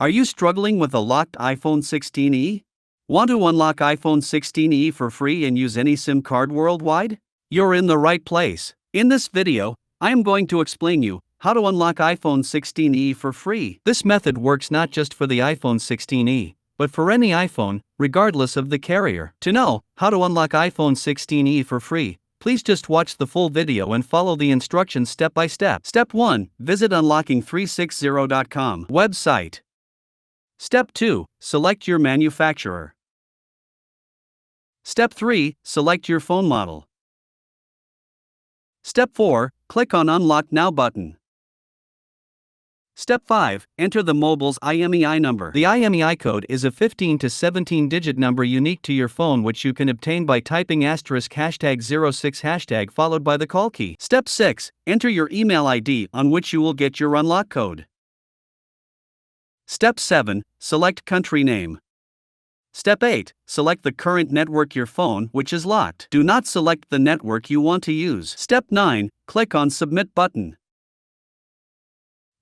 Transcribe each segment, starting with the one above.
Are you struggling with a locked iPhone 16e? Want to unlock iPhone 16e for free and use any SIM card worldwide? You're in the right place. In this video, I am going to explain you how to unlock iPhone 16e for free. This method works not just for the iPhone 16e, but for any iPhone, regardless of the carrier. To know how to unlock iPhone 16e for free, please just watch the full video and follow the instructions step by step. Step 1. Visit unlocking360.com website. Step 2. Select your manufacturer. Step 3. Select your phone model. Step 4. Click on Unlock Now button. Step 5. Enter the mobile's IMEI number. The IMEI code is a 15 to 17-digit number unique to your phone, which you can obtain by typing *#06# followed by the call key. Step 6. Enter your email ID on which you will get your unlock code. Step 7. Select country name. Step 8. Select the current network your phone which is locked. Do not select the network you want to use. Step 9. Click on Submit button.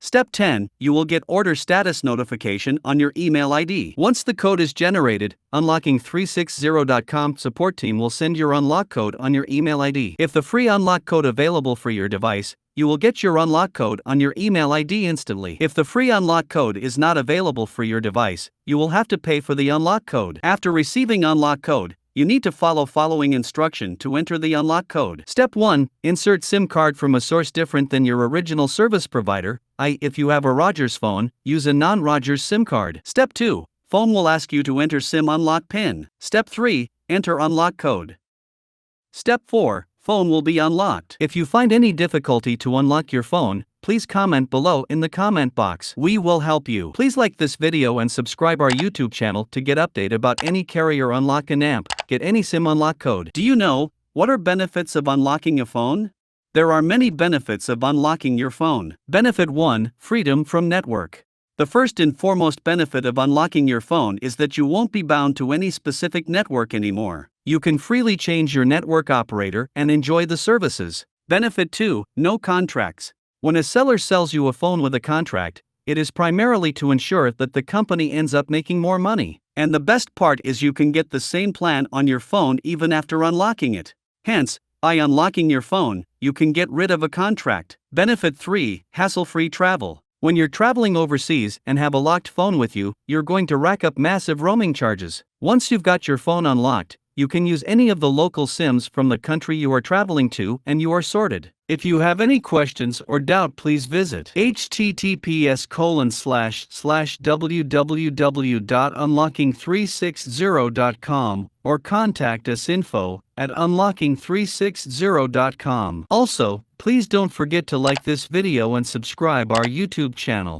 Step 10. You will get order status notification on your email ID. Once the code is generated, unlocking360.com support team will send your unlock code on your email ID. If the free unlock code available for your device, you will get your unlock code on your email ID instantly. If the free unlock code is not available for your device, you will have to pay for the unlock code. After receiving unlock code, you need to follow following instruction to enter the unlock code. Step 1. Insert SIM card from a source different than your original service provider. If you have a Rogers phone, use a non-Rogers SIM card. Step 2. Phone will ask you to enter SIM unlock PIN. Step 3. Enter unlock code. Step 4. Phone will be unlocked. If you find any difficulty to unlock your phone, please comment below in the comment box. We will help you. Please like this video and subscribe our YouTube channel to get update about any carrier unlock and get any SIM unlock code. Do you know what are benefits of unlocking a phone? There are many benefits of unlocking your phone. Benefit 1. Freedom from network. The first and foremost benefit of unlocking your phone is that you won't be bound to any specific network anymore. You can freely change your network operator and enjoy the services. Benefit 2. No contracts. When a seller sells you a phone with a contract, it is primarily to ensure that the company ends up making more money. And the best part is you can get the same plan on your phone even after unlocking it. Hence, by unlocking your phone, you can get rid of a contract. Benefit 3. Hassle-free travel. When you're traveling overseas and have a locked phone with you, you're going to rack up massive roaming charges. Once you've got your phone unlocked, you can use any of the local SIMs from the country you are traveling to and you are sorted. If you have any questions or doubt, please visit https://www.unlocking360.com or contact us info@unlocking360.com. Also, please don't forget to like this video and subscribe our YouTube channel.